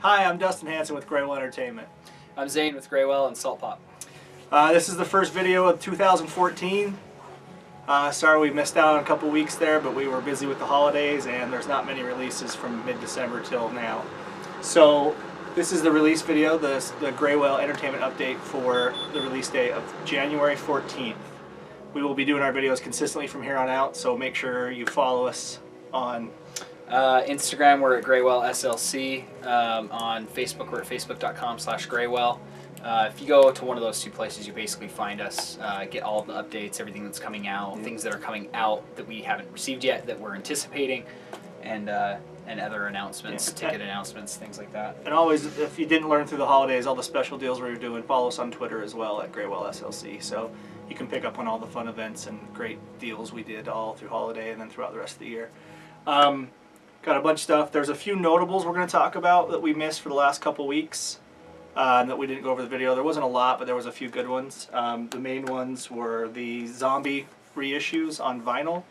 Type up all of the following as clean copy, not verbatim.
Hi, I'm Dustin Hanson with Graywhale Entertainment. I'm Zane with Graywhale and Salt Pop. This is the first video of 2014. Sorry we missed out on a couple weeks there, but we were busy with the holidays and there's not many releases from mid-December till now. So this is the release video, the Graywhale Entertainment update for the release date of January 14th. We will be doing our videos consistently from here on out, so make sure you follow us on Instagram, we're at Graywhale SLC. On Facebook, we're at facebook.com/Graywhale. If you go to one of those two places, you basically find us, get all of the updates, everything that's coming out, things that are coming out that we haven't received yet, that we're anticipating, and other announcements, ticket announcements, things like that. And always, if you didn't learn through the holidays, all the special deals we're doing, follow us on Twitter as well at Graywhale SLC. So you can pick up on all the fun events and great deals we did all through holiday and then throughout the rest of the year. Got a bunch of stuff. There's a few notables we're going to talk about that we missed for the last couple weeks that we didn't go over the video. There wasn't a lot, but there was a few good ones. The main ones were the Zombi reissues on vinyl.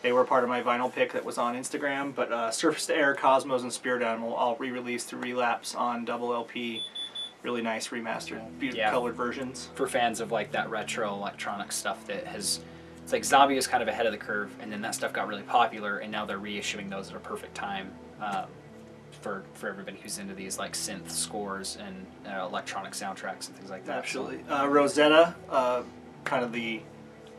They were part of my vinyl pick that was on Instagram, but Surface to Air, Cosmos, and Spirit Animal all re-released through Relapse on double LP. Really nice remastered, beautiful colored versions. For fans of like that retro electronic stuff that has... It's like Zombie was kind of ahead of the curve, and then that stuff got really popular, and now they're reissuing those at a perfect time for everybody who's into these like synth scores and electronic soundtracks and things like that. Absolutely. Rosetta, kind of the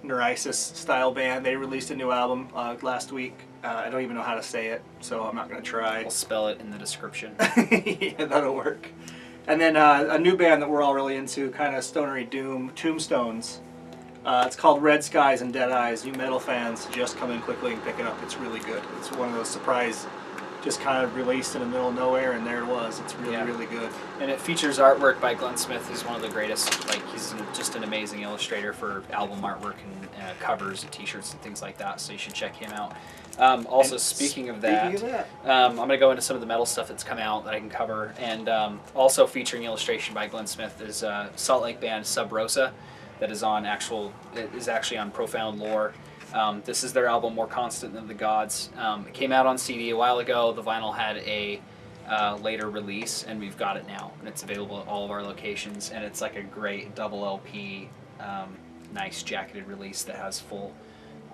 Reissues style band, they released a new album last week. I don't even know how to say it, so I'm not going to try. We'll spell it in the description. Yeah, that'll work. And then a new band that we're all really into, kind of stonery doom, Tombstones. It's called Red Skies and Dead Eyes. You metal fans, just come in quickly and pick it up. It's really good. It's one of those surprise, just kind of released in the middle of nowhere, and there it was. It's really, really good. And it features artwork by Glenn Smith, who's one of the greatest. Like, he's just an amazing illustrator for album artwork and covers and t-shirts and things like that, so you should check him out. Also, speaking of that, I'm going to go into some of the metal stuff that's come out that I can cover, and also featuring illustration by Glenn Smith is Salt Lake band SubRosa. That is actually on Profound Lore. This is their album More Constant Than the Gods. It came out on CD a while ago. The vinyl had a later release, and we've got it now. And it's available at all of our locations, and it's like a great double LP, nice jacketed release that has full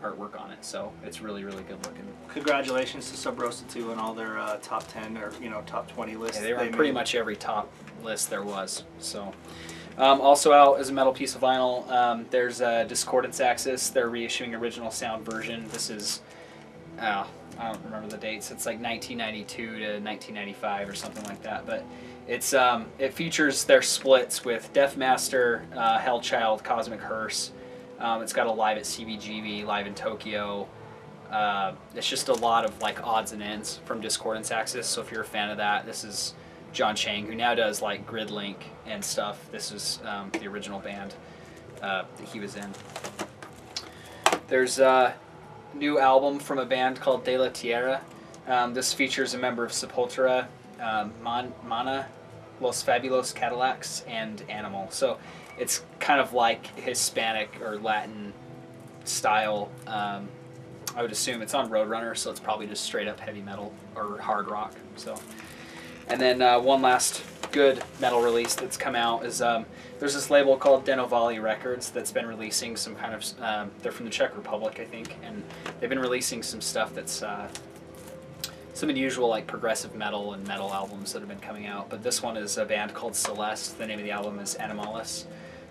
artwork on it. So it's really, really good looking. Congratulations to SubRosa too on all their top 10 or top 20 lists. Yeah, they were on pretty much every top list there was. So. Also out as a metal piece of vinyl, there's Discordance Axis. They're reissuing original sound version. This is, I don't remember the dates. It's like 1992 to 1995 or something like that. But it's it features their splits with Deathmaster, Hellchild, Cosmic Hearse. It's got a live at CBGB, live in Tokyo. It's just a lot of like odds and ends from Discordance Axis. So if you're a fan of that, this is John Chang, who now does like Gridlink and stuff. This is the original band that he was in. There's a new album from a band called De La Tierra. This features a member of Sepultura, Mana, Los Fabulos Cadillacs, and Animale. So it's kind of like Hispanic or Latin style. I would assume it's on Roadrunner, so it's probably just straight up heavy metal or hard rock. So. And then one last good metal release that's come out is there's this label called Denovali Records that's been releasing some kind of, they're from the Czech Republic, I think, and they've been releasing some stuff that's some unusual like progressive metal and metal albums that have been coming out. But this one is a band called Celeste. The name of the album is Animale.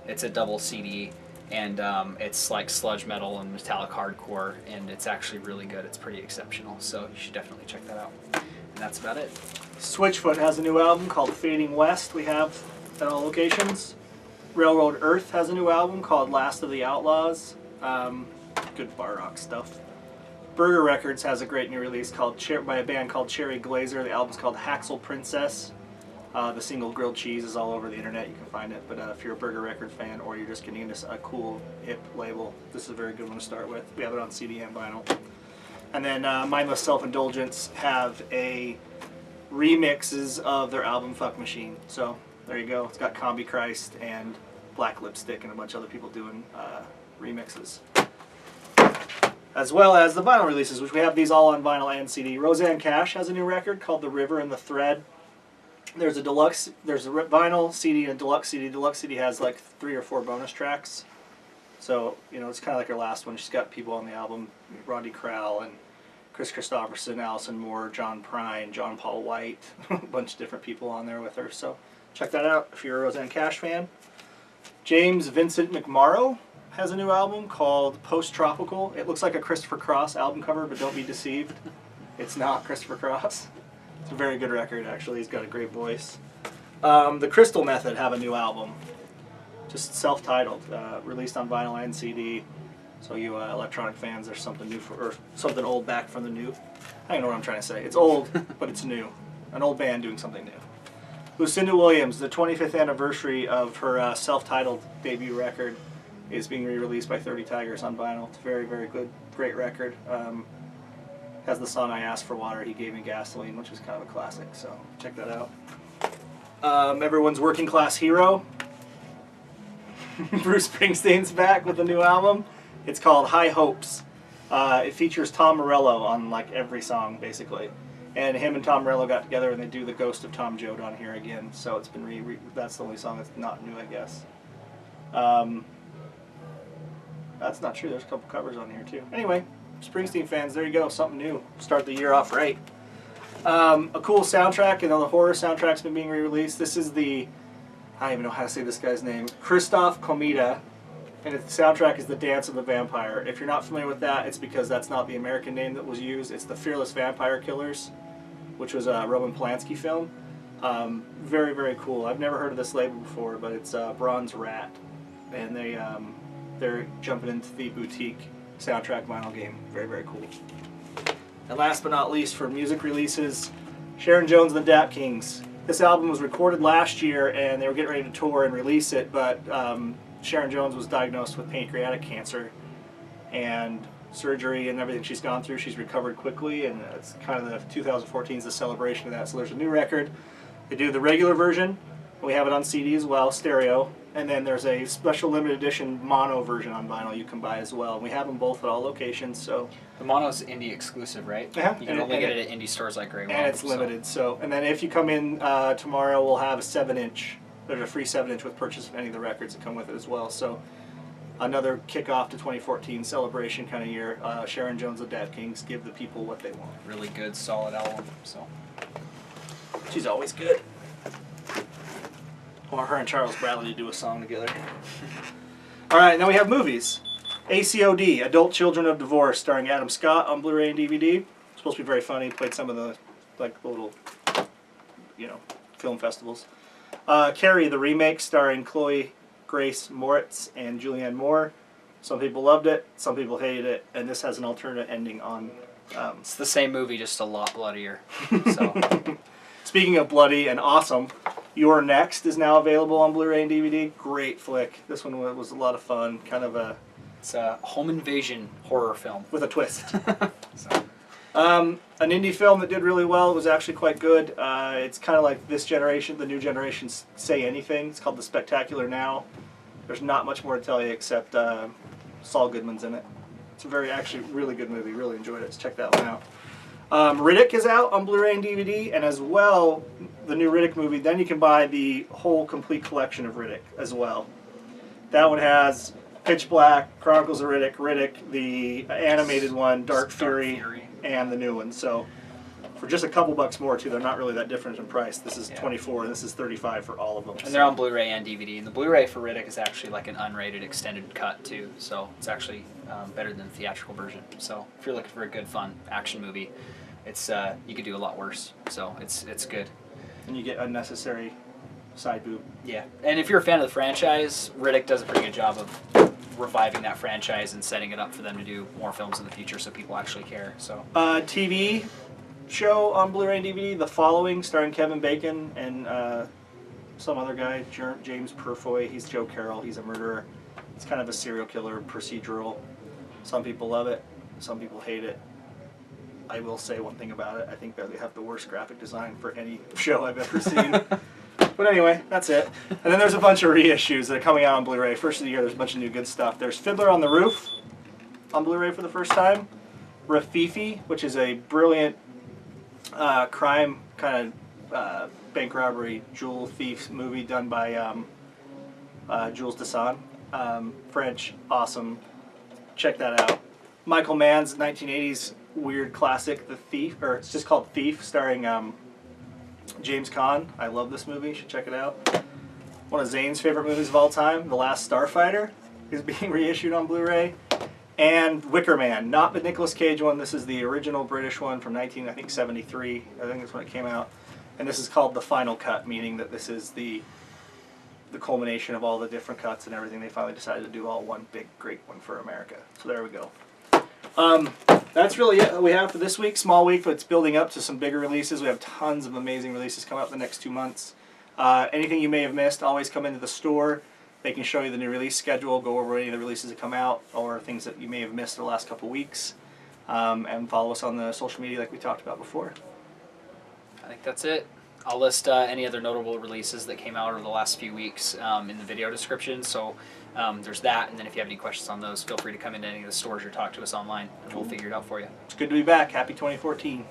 It's a double CD, and it's like sludge metal and metallic hardcore, and it's actually really good. It's pretty exceptional, so you should definitely check that out. And that's about it. Switchfoot has a new album called Fading West. We have at all locations. Railroad Earth has a new album called Last of the Outlaws. Good bar rock stuff. Burger Records has a great new release called by a band called Cherry Glazerr. The album's called Haxel Princess. The single Grilled Cheese is all over the internet. You can find it. But if you're a Burger Record fan or you're just getting into a cool, hip label, this is a very good one to start with. We have it on CD and vinyl. And then Mindless Self-Indulgence have a remixes of their album Fuck Machine. So there you go. It's got Combi Christ and Black Lipstick and a bunch of other people doing remixes. As well as the vinyl releases, which we have these all on vinyl and CD. Rosanne Cash has a new record called The River and the Thread. There's a deluxe, there's a vinyl CD and a deluxe CD. Deluxe CD has like 3 or 4 bonus tracks. So, you know, it's kind of like her last one. She's got people on the album, Rodney Crowell and Chris Christopherson, Allison Moore, John Prine, John Paul White, a bunch of different people on there with her. So check that out if you're a Rosanne Cash fan. James Vincent McMorrow has a new album called Post Tropical. It looks like a Christopher Cross album cover, but don't be deceived. It's not Christopher Cross. It's a very good record, actually. He's got a great voice. The Crystal Method have a new album, just self-titled, released on vinyl and CD. So you electronic fans, there's something new or something old back from the new. I don't know what I'm trying to say. It's old, but it's new. An old band doing something new. Lucinda Williams, the 25th anniversary of her self-titled debut record, is being re-released by 30 Tigers on vinyl. It's a very, very good, great record. Has the song I Asked for Water, He Gave Me Gasoline, which is kind of a classic, so check that out. Everyone's working class hero, Bruce Springsteen's back with a new album. It's called High Hopes. It features Tom Morello on like every song, basically. And him and Tom Morello got together and they do the Ghost of Tom Joad on here again. So it's been that's the only song that's not new, I guess. That's not true. There's a couple covers on here too. Anyway, Springsteen fans, there you go. Something new. Start the year off right. A cool soundtrack, and the horror soundtrack's been being re-released. This is the, I don't even know how to say this guy's name, Christoph Komeda, and the soundtrack is The Dance of the Vampire. If you're not familiar with that, it's because that's not the American name that was used. It's the Fearless Vampire Killers, which was a Roman Polanski film. Very, very cool. I've never heard of this label before, but it's Bronze Rat, and they're jumping into the boutique soundtrack vinyl game. Very, very cool. And last but not least, for music releases, Sharon Jones and the Dap Kings. This album was recorded last year, and they were getting ready to tour and release it, but Sharon Jones was diagnosed with pancreatic cancer, and surgery and everything she's gone through, she's recovered quickly, and it's kind of the 2014 is the celebration of that. So there's a new record. They do the regular version. We have it on CD as well, stereo. And then there's a special limited edition mono version on vinyl you can buy as well. We have them both at all locations. So the mono's indie exclusive, right? Yeah. You can only get it at indie stores like Graywhale. And it's limited. So, and then if you come in tomorrow, we'll have a 7-inch. There's a free 7-inch with purchase of any of the records that come with it as well. So another kickoff to 2014 celebration kind of year. Sharon Jones and the Dap Kings give the people what they want. Really good, solid album. So she's always good. I want her and Charles Bradley to do a song together. All right, now we have movies. A.C.O.D, Adult Children of Divorce, starring Adam Scott on Blu-ray and DVD. It's supposed to be very funny. Played some of the little, film festivals. Carrie, the remake, starring Chloe Grace Moritz and Julianne Moore. Some people loved it, some people hated it, and this has an alternate ending on. It's the same movie, just a lot bloodier. So. Speaking of bloody and awesome, You're Next is now available on Blu-ray and DVD. Great flick. This one was a lot of fun. Kind of it's a home invasion horror film with a twist. So. An indie film that did really well. It was actually quite good. It's kind of like this generation, the new generation's Say Anything. It's called The Spectacular Now. There's not much more to tell you except Saul Goodman's in it. It's a actually really good movie. Really enjoyed it. So check that one out. Riddick is out on Blu-ray and DVD, and as well, the new Riddick movie. Then you can buy the whole complete collection of Riddick as well. That one has Pitch Black, Chronicles of Riddick, the animated one, Dark Fury, and the new one. So for just a couple bucks more too, they're not really that different in price. This is $24, and this is $35 for all of them. And they're on Blu-ray and DVD. And the Blu-ray for Riddick is actually like an unrated extended cut too, so it's actually better than the theatrical version. So if you're looking for a good, fun action movie, it's you could do a lot worse. So it's good. And you get unnecessary side boob. Yeah, and if you're a fan of the franchise, Riddick does a pretty good job of reviving that franchise and setting it up for them to do more films in the future, so people actually care. So TV show on Blu-ray and DVD, The Following, starring Kevin Bacon and some other guy, James Purfoy. He's Joe Carroll. He's a murderer. It's kind of a serial killer procedural. Some people love it. Some people hate it. I will say one thing about it. I think that they have the worst graphic design for any show I've ever seen. But anyway, that's it. And then there's a bunch of reissues that are coming out on Blu-ray. First of the year, there's a bunch of new good stuff. There's Fiddler on the Roof on Blu-ray for the first time. Rififi, which is a brilliant crime kind of bank robbery jewel thief movie done by Jules Dassin. French, awesome. Check that out. Michael Mann's 1980s weird classic, The Thief, or it's just called Thief, starring James Caan. I love this movie. You should check it out. One of Zane's favorite movies of all time, The Last Starfighter, is being reissued on Blu-ray. And Wicker Man, not the Nicolas Cage one. This is the original British one from 1973. I think that's when it came out. And this is called The Final Cut, meaning that this is the culmination of all the different cuts and everything. They finally decided to do all one big, great one for America. So there we go. That's really it we have for this week. Small week, but it's building up to some bigger releases. We have tons of amazing releases coming up the next 2 months. Anything you may have missed, always come into the store. They can show you the new release schedule, go over any of the releases that come out, or things that you may have missed the last couple weeks. And follow us on the social media like we talked about before. I think that's it. I'll list any other notable releases that came out over the last few weeks in the video description. So there's that, and then if you have any questions on those, feel free to come into any of the stores or talk to us online, and we'll figure it out for you. It's good to be back. Happy 2014.